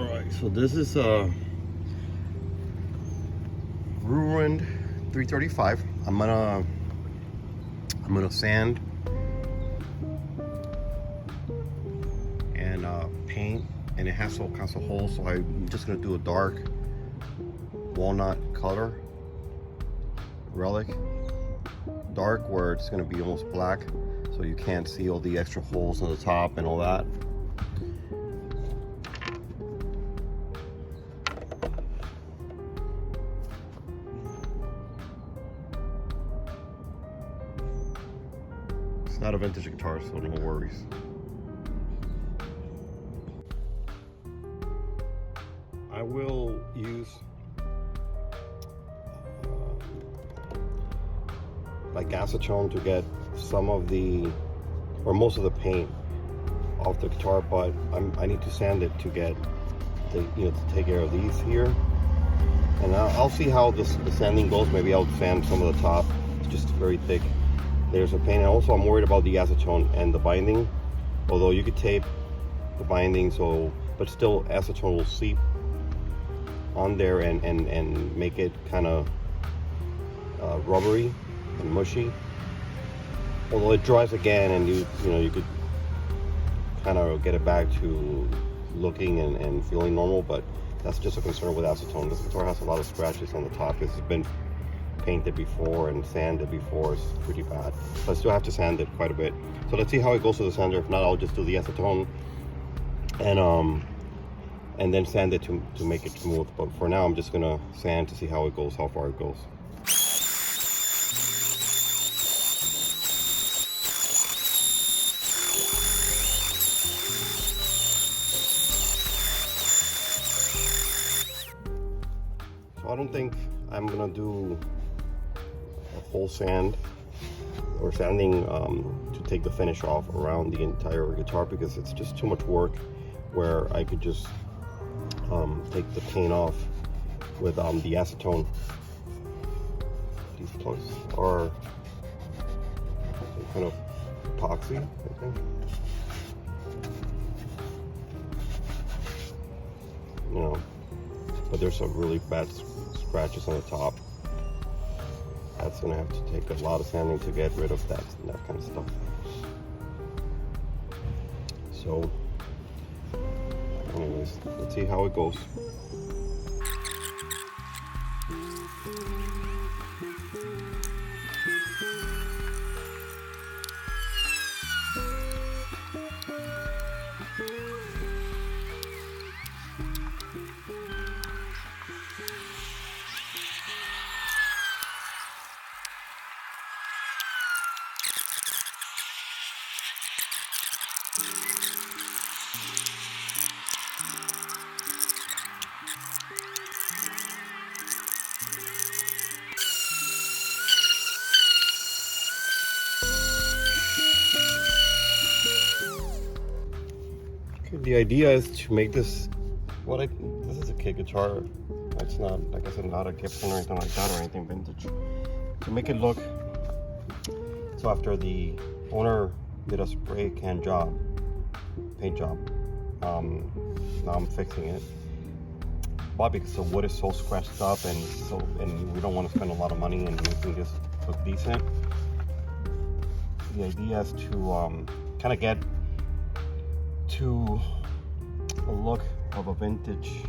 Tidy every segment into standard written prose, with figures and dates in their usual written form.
Alright, so this is a ruined 335. I'm gonna sand and paint, and it has all kinds of holes, so I'm just gonna do a dark walnut color, Relic dark, where it's gonna be almost black, so you can't see all the extra holes on the top and all that. It's not a vintage guitar, so no worries. I will use like acetone to get some of the, or most of the paint off the guitar, but I need to sand it to get the, to take care of these here. And I'll see how the sanding goes. Maybe I'll sand some of the top. It's just very thick layers of paint. And also I'm worried about the acetone and the binding. Although you could tape the binding, so, but still acetone will seep on there and make it kind of rubbery and mushy. Although it dries again, and you could kind of get it back to looking and feeling normal, but that's just a concern with acetone. This guitar has a lot of scratches on the top. It's been painted before and sanded before. It's pretty bad, so I still have to sand it quite a bit. So let's see how it goes to the sander. If not, I'll just do the acetone and then sand it to make it smooth. But for now, I'm just gonna sand to see how it goes, how far it goes. So I don't think I'm gonna do a full sand or sanding to take the finish off around the entire guitar, because it's just too much work, where I could just take the paint off with the acetone. These plugs are some kind of epoxy, I think. But there's some really bad scratches on the top. That's gonna have to take a lot of sanding to get rid of that kind of stuff. So anyways, let's see how it goes. The idea is to make this, this is a kit guitar. It's not, like I said, not a Gibson or anything like that, or anything vintage. To make it look, so after the owner did a spray can job, paint job, now I'm fixing it. But because the wood is so scratched up, and we don't want to spend a lot of money and making this look decent, the idea is to kind of get to a look of a vintage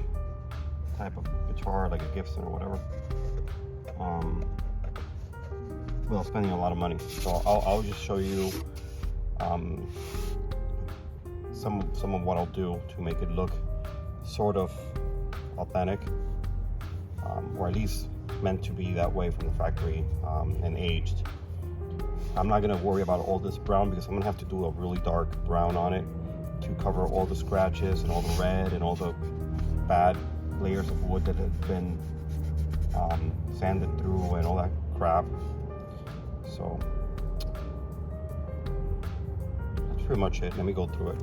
type of guitar, like a Gibson or whatever, without spending a lot of money. So I'll just show you some of what I'll do to make it look sort of authentic, or at least meant to be that way from the factory, and aged. I'm not gonna worry about all this brown, because I'm gonna have to do a really dark brown on it to cover all the scratches and all the red and all the bad layers of wood that have been sanded through and all that crap. So that's pretty much it. Let me go through it.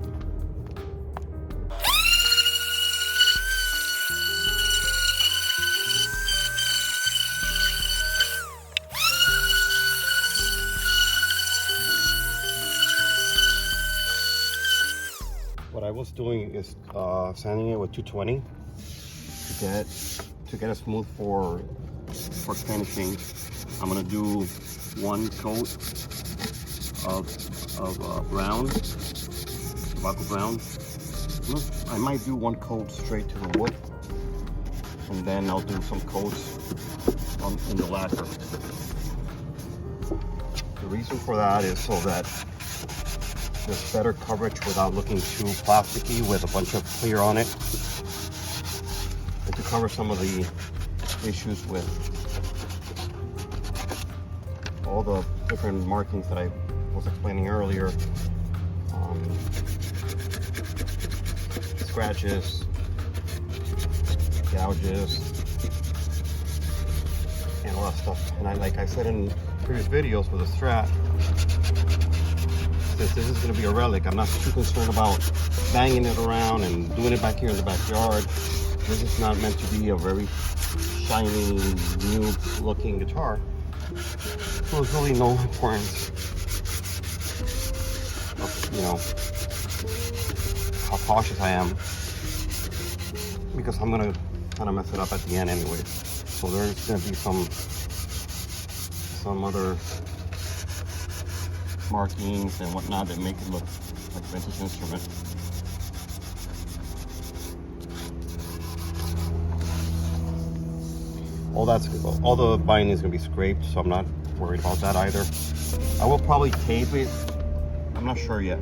what I was doing is sanding it with 220 to get it smooth for finishing. I'm gonna do one coat of brown, tobacco brown. I might do one coat straight to the wood, and then I'll do some coats in the lacquer. The reason for that is so that there's better coverage without looking too plasticky with a bunch of clear on it, and to cover some of the issues with all the different markings that I was explaining earlier. Scratches, gouges, and all that stuff. And like I said in previous videos with the Strat, since this is going to be a Relic, I'm not too concerned about banging it around and doing it back here in the backyard. This is not meant to be a very shiny, new looking guitar. So there's really no importance of, you know, how cautious I am, because I'm gonna kind of mess it up at the end anyway. So there's gonna be some other markings and whatnot that make it look like a vintage instrument. All the binding is gonna be scraped, so I'm not worried about that either. I will probably tape it. I'm not sure yet.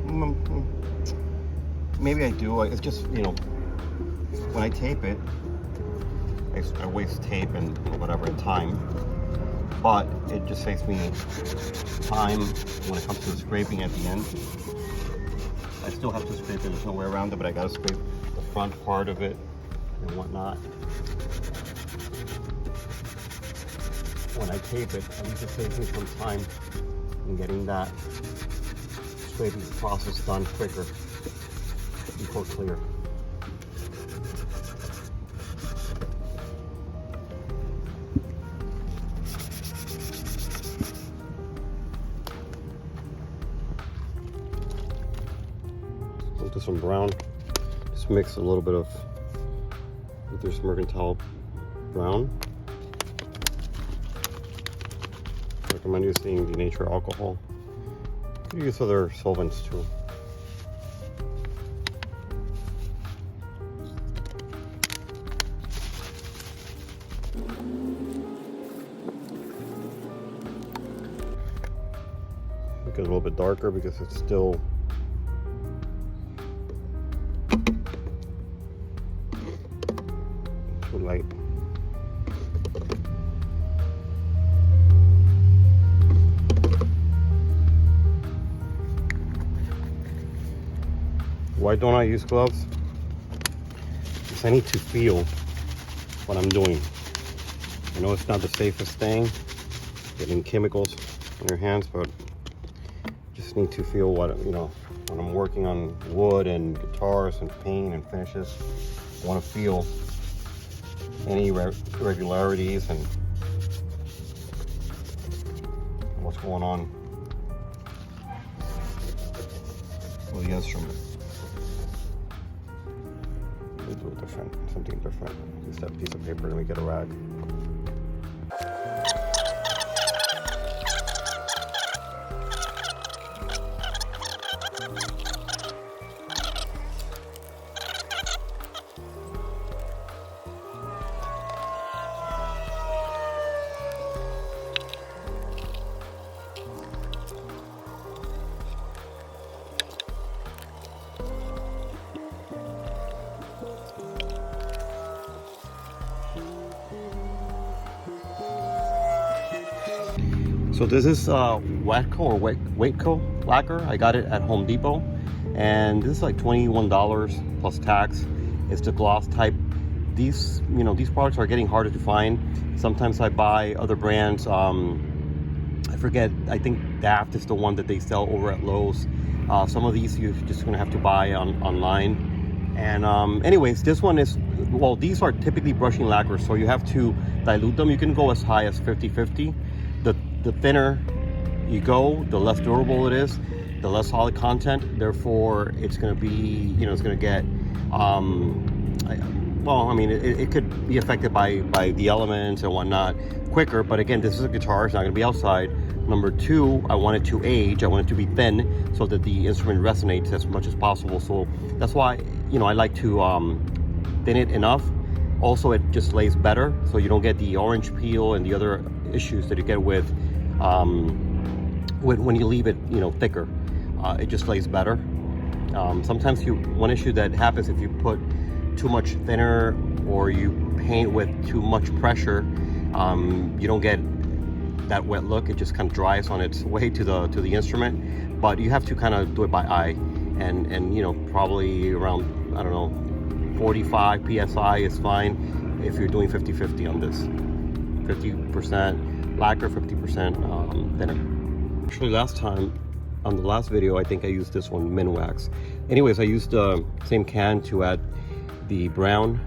Maybe I do. It's just, you know, when I tape it, I waste tape and whatever and time, but it just saves me time when it comes to the scraping at the end. I still have to scrape it. There's no way around it, but I gotta scrape the front part of it and whatnot. When I tape it, at least it saves me some time in getting that scraping process done quicker before clear. We'll do some brown. Just mix a little bit of this mercantile brown. I recommend using denatured alcohol. You can use other solvents too. Make it a little bit darker because it's still too light. Why don't I use gloves? Because I need to feel what I'm doing. I know it's not the safest thing, getting chemicals on your hands, but just need to feel what, you know, when I'm working on wood and guitars and paint and finishes. I want to feel any irregularities and what's going on with the instrument. We'll do it different, something different. Use that piece of paper, let me get a rag. So this is Watco or Waitco lacquer. I got it at Home Depot, and this is like $21 plus tax. It's the gloss type. These, you know, these products are getting harder to find. Sometimes I buy other brands. I forget. I think Daft is the one that they sell over at Lowe's. Some of these you're just gonna have to buy online. And anyways, this one is, well, these are typically brushing lacquers, so you have to dilute them. You can go as high as 50-50. The thinner you go, the less durable it is. the less solid content. Therefore, it's going to be, you know, it's going to get, well, I mean, it could be affected by the elements and whatnot quicker. But again, this is a guitar. It's not going to be outside. Number two, I want it to age. I want it to be thin so that the instrument resonates as much as possible. So that's why, you know, I like to thin it enough. Also, it just lays better, so you don't get the orange peel and the other issues that you get with when you leave it, you know, thicker. It just lays better. Sometimes one issue that happens if you put too much thinner or you paint with too much pressure, you don't get that wet look. It just kind of dries on its way to the instrument. But you have to kind of do it by eye, and you know, probably around, I don't know, 45 psi is fine if you're doing 50-50 on this. 50% lacquer, 50% thinner. Actually, last time on the last video, I think I used this one, Min Wax. Anyways, I used the same can to add the brown,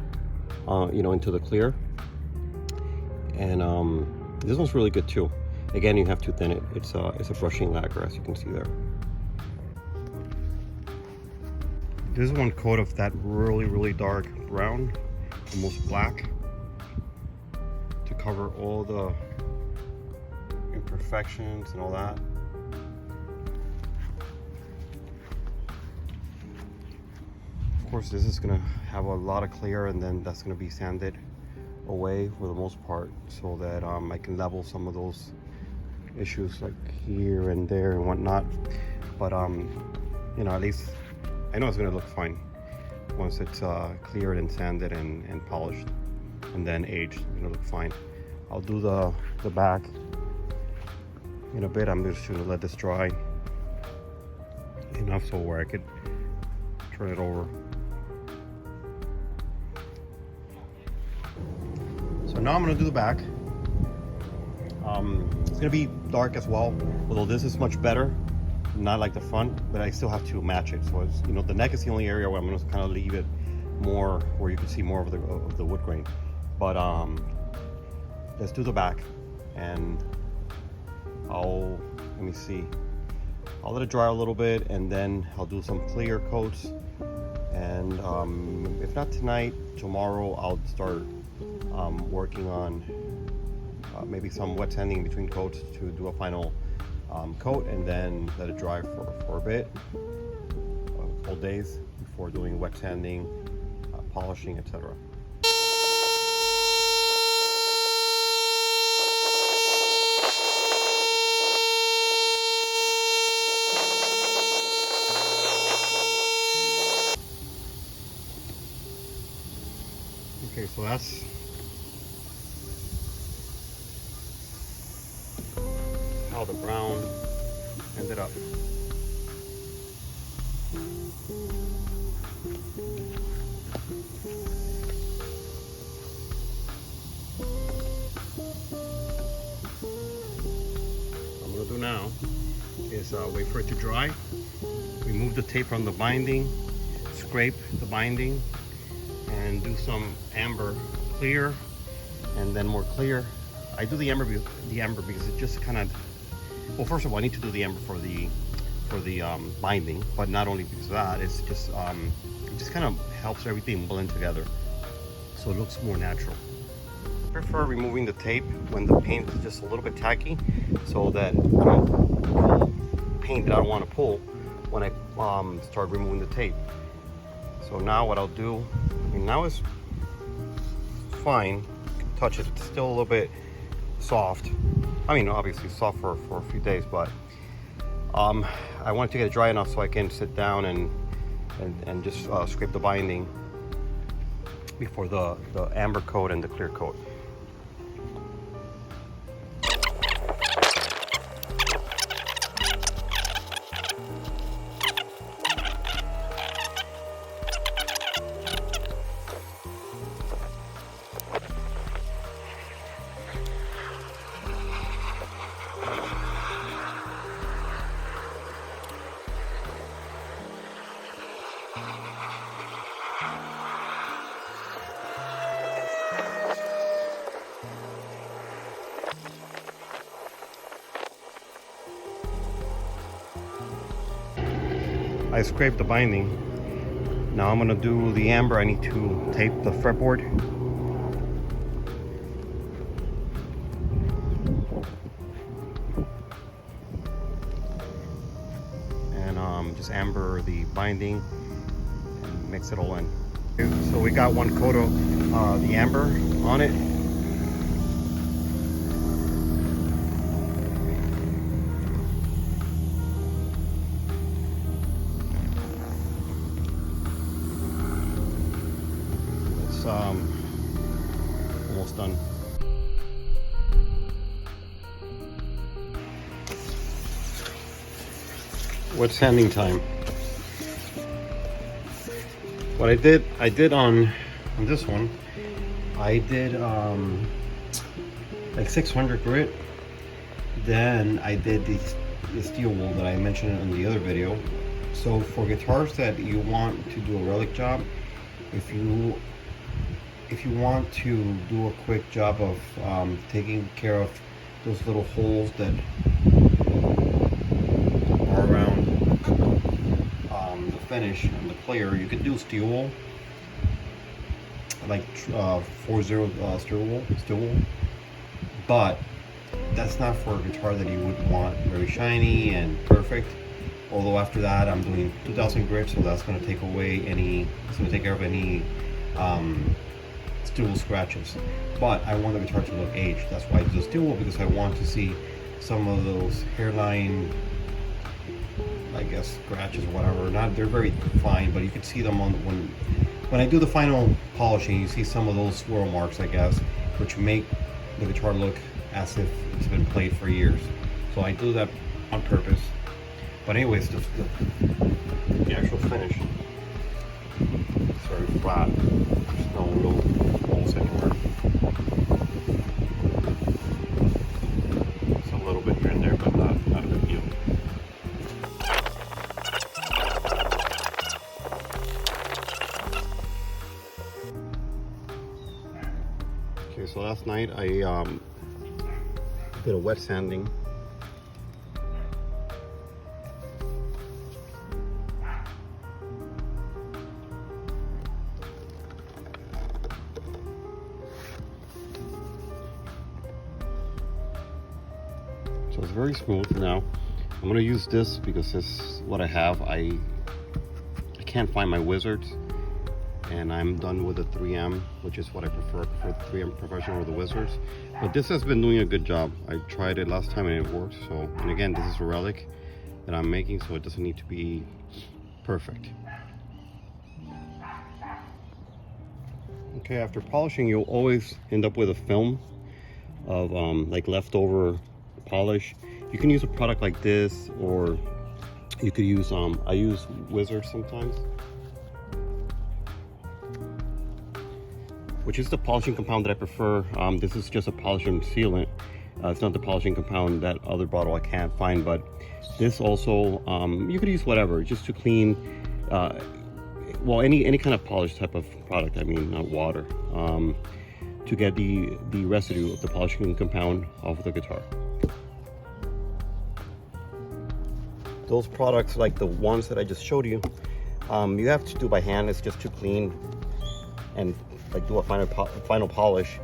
you know, into the clear, and this one's really good too. Again, you have to thin it. It's a brushing lacquer, as you can see there. This is one coat of that really dark brown, almost black, to cover all the imperfections and all that. Of course, this is gonna have a lot of clear, and then that's gonna be sanded away for the most part, so that I can level some of those issues like here and there and whatnot. But you know, at least I know it's gonna look fine once it's cleared and sanded and polished, and then aged. It's gonna look fine. I'll do the back in a bit. I'm just gonna let this dry enough so where I could turn it over. So now I'm gonna do the back. It's gonna be dark as well, although this is much better, not like the front, but I still have to match it. So it's, you know, the neck is the only area where I'm gonna kind of leave it more where you can see more of the wood grain. But let's do the back, and let me see, I'll let it dry a little bit, and then I'll do some clear coats. And if not tonight, tomorrow I'll start working on maybe some wet sanding in between coats to do a final coat, and then let it dry for a bit, a couple days before doing wet sanding, polishing, etc. Okay, so that's how the brown ended up. What I'm gonna do now is wait for it to dry, remove the tape from the binding, scrape the binding, and do some amber clear, and then more clear. I do the amber because it just kind of, well, first of all, I need to do the amber for the binding, but not only because of that, it's just it just kind of helps everything blend together, so it looks more natural. I prefer removing the tape when the paint is just a little bit tacky, so that I don't pull paint that I don't want to pull when I start removing the tape. So now what I'll do, I mean, now it's fine, touch it, it's still a little bit soft. I mean, obviously soft for a few days, but I wanted to get it dry enough so I can sit down and just scrape the binding before the amber coat and the clear coat. I scraped the binding. Now I'm gonna do the amber. I need to tape the fretboard. And just amber the binding and mix it all in. So we got one coat of the amber on it. It's almost done. What's sanding time? What I did on this one, I did like 600 grit. Then I did the steel wool that I mentioned in the other video. So for guitars that you want to do a relic job, if you want to do a quick job of taking care of those little holes that are around the finish and the clear, you could do steel wool, like 40 steel wool, but that's not for a guitar that you would want very shiny and perfect. Although after that I'm doing 2000 grit, so that's going to take away any, it's going to take care of any steel wool scratches. But I want the guitar to look aged. That's why I do steel wool, because I want to see some of those hairline, I guess, scratches or whatever. Not, they're very fine, but you can see them on when I do the final polishing. You see some of those swirl marks, I guess, which make the guitar look as if it's been played for years. So I do that on purpose. But anyways, the actual finish is very flat. There's no real holes anywhere. It's a little bit here and there, but not a big deal. Okay, so last night I did a wet sanding. So it's very smooth now. I'm gonna use this because this is what I have. I can't find my wizards, and I'm done with the 3M, which is what I prefer. I prefer the 3M Professional or the wizards. But this has been doing a good job. I tried it last time and it worked. So, and again, this is a relic that I'm making, so it doesn't need to be perfect. Okay, after polishing, you'll always end up with a film of like leftover polish. You can use a product like this, or you could use I use wizards sometimes, which is the polishing compound that I prefer. This is just a polishing sealant. It's not the polishing compound, that other bottle I can't find, but this also, you could use whatever, just to clean, well, any kind of polish type of product, I mean, not water, to get the residue of the polishing compound off of the guitar. Those products, like the ones that I just showed you, you have to do by hand. It's just to clean and like do a final polish.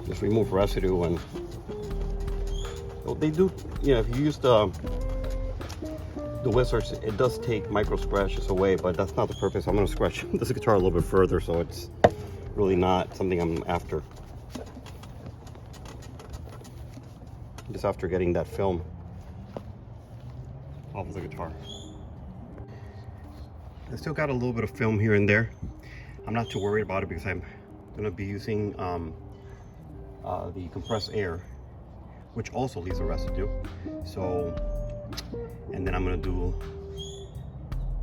Just remove residue, and well, they do, you know, if you use the wizards, it does take micro scratches away, but that's not the purpose. I'm going to scratch this guitar a little bit further, so it's really not something I'm after. Just after getting that film off of the guitar. I still got a little bit of film here and there. I'm not too worried about it because I'm going to be using the compressed air, which also leaves a residue. So, and then I'm gonna do,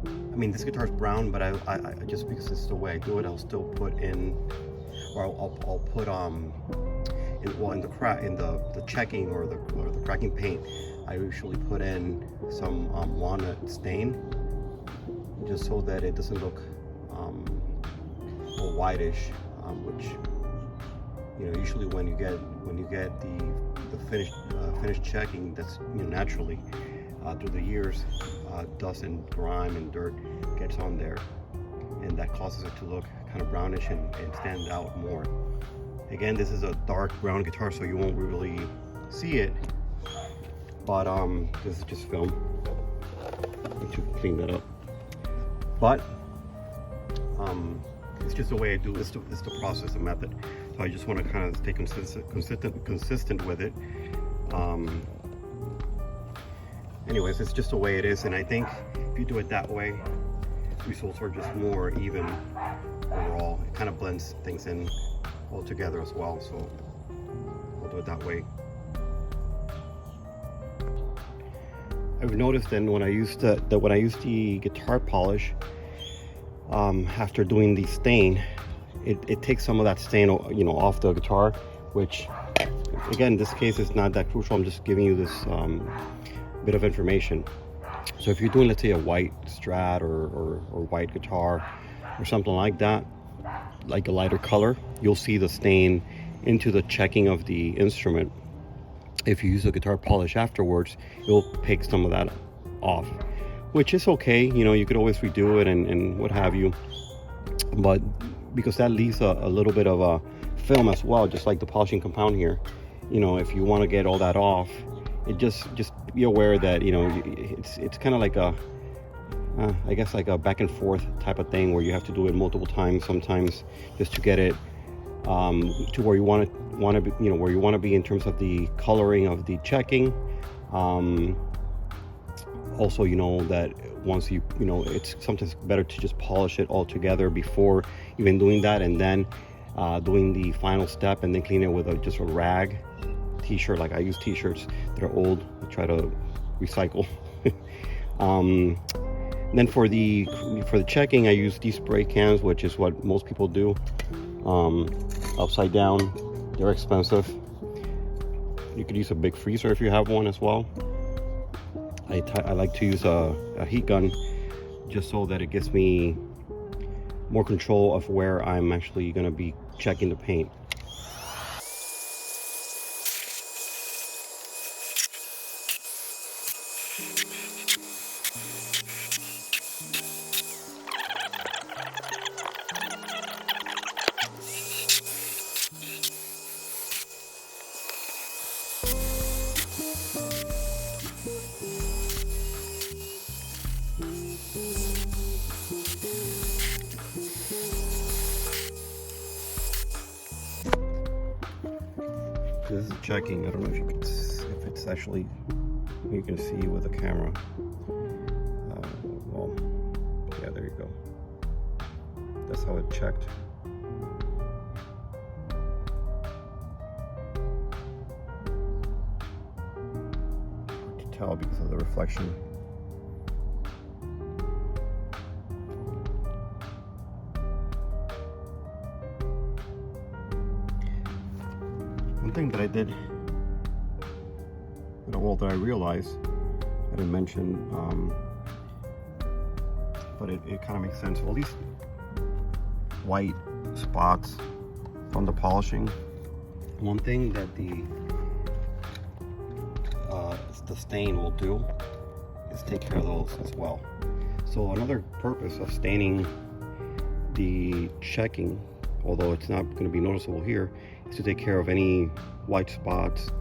I mean, this guitar is brown, but I just because it's the way I do it, I'll still put in, or I'll put in the crack, in the checking or the cracking paint, I usually put in some walnut stain, just so that it doesn't look or whitish, which usually when you get the finished checking, that's naturally through the years, dust and grime and dirt gets on there, and that causes it to look kind of brownish and stand out more. Again, this is a dark brown guitar, so you won't really see it, but this is just film. I need to clean that up, but it's just the way I do it. It's the process, the method. So I just want to kind of stay consistent with it. Anyways, it's just the way it is, and I think if you do it that way, results are just more even overall. It kind of blends things in all together as well, so I'll do it that way. I've noticed then when I use the guitar polish, after doing the stain, it takes some of that stain off the guitar, which again, in this case is not that crucial. I'm just giving you this bit of information. So if you're doing, let's say, a white Strat or white guitar or something like that, like a lighter color, you'll see the stain into the checking of the instrument. If you use a guitar polish afterwards, it'll pick some of that off, which is okay. You could always redo it and what have you, but because that leaves a little bit of a film as well, just like the polishing compound here, if you want to get all that off, it just be aware that it's kind of like a I guess like a back and forth type of thing, where you have to do it multiple times sometimes just to get it to where you want to be, where you want to be in terms of the coloring of the checking. Also, that once it's sometimes better to just polish it all together before even doing that, and then doing the final step, and then clean it with just a rag t-shirt. Like I use t-shirts that are old, I try to recycle. Then for the checking, I use these spray cans, which is what most people do. Upside down, they're expensive. You could use a big freezer if you have one as well. I like to use a heat gun, just so that it gives me more control of where I'm actually going to be checking the paint. This is checking. I don't know if it's actually, you can see with the camera. Well, yeah, there you go. That's how it checked. Hard to tell because of the reflection. One thing that I did, that I realized, I didn't mention, but it kind of makes sense. All these white spots from the polishing, one thing that the stain will do is take care of those as well. So another purpose of staining the checking, although it's not going to be noticeable here, is to take care of any white spots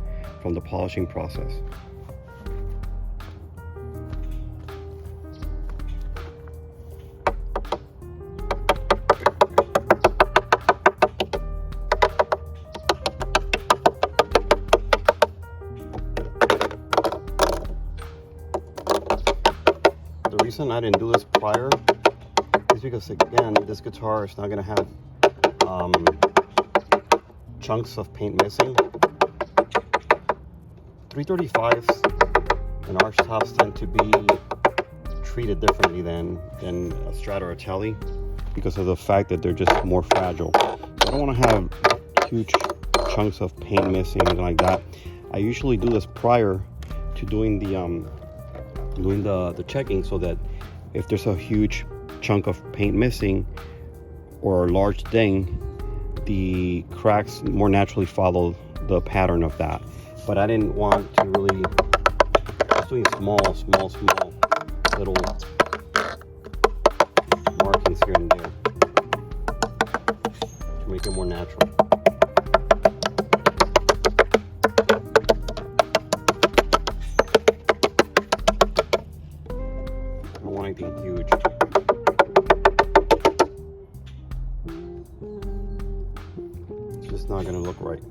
from the polishing process. The reason I didn't do this prior is because, again, this guitar is not going to have chunks of paint missing. 335s and arch tops tend to be treated differently than a Strat or a Tele, because of the fact that they're just more fragile. So I don't want to have huge chunks of paint missing, anything like that. I usually do this prior to doing the checking, so that if there's a huge chunk of paint missing or a large ding, the cracks more naturally follow the pattern of that. But I didn't want to really, I was doing small little markings here and there to make it more natural. I don't want anything huge. It's just not gonna look right.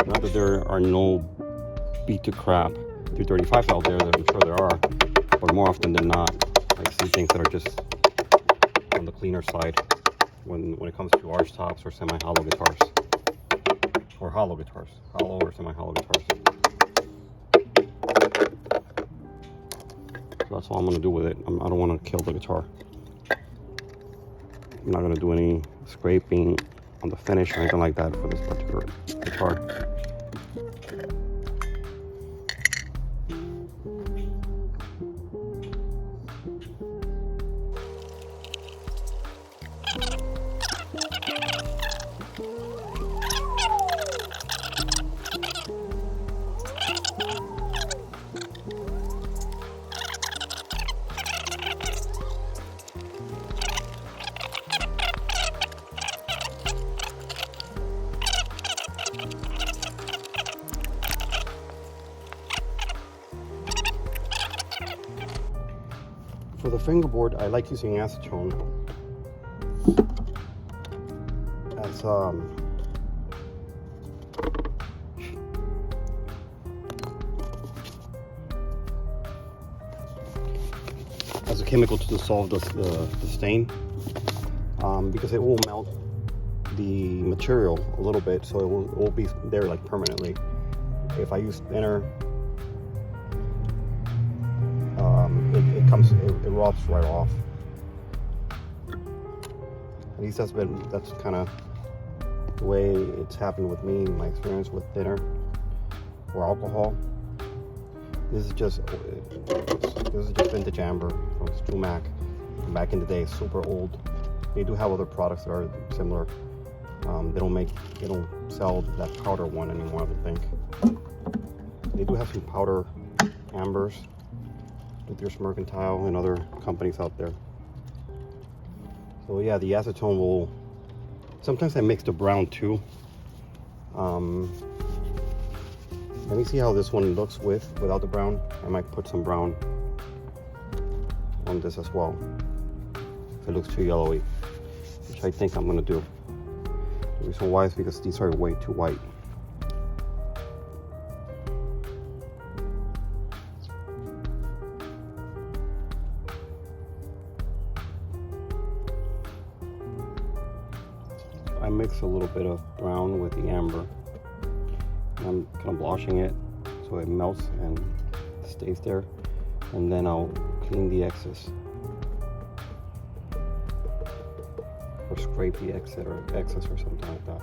Not that there are no beat to crap 335s out there, that I'm sure there are, but more often than not, I see things that are just on the cleaner side when it comes to arch tops or semi-hollow guitars, or hollow guitars, hollow or semi-hollow guitars. So that's all I'm gonna do with it. I don't want to kill the guitar. I'm not gonna do any scraping on the finish or anything like that for this particular guitar. For the fingerboard, I like using acetone as a chemical to dissolve the stain, because it will melt the material a little bit, so it will be there like permanently. If I use thinner, it rubs right off. At least that's kind of the way it's happened with me, my experience with thinner or alcohol. This is just vintage amber from Stumac from back in the day, super old. They do have other products that are similar. They don't sell that powder one anymore, I don't think. They do have some powder ambers with your Mercantile and other companies out there. So yeah, the acetone will, sometimes I mix the brown too. Let me see how this one looks without the brown. I might put some brown on this as well if it looks too yellowy, which I think I'm gonna do. The reason why is because these are way too white. I mix a little bit of brown with the amber. I'm kind of washing it so it melts and stays there, and then I'll clean the excess or scrape the excess or something like that.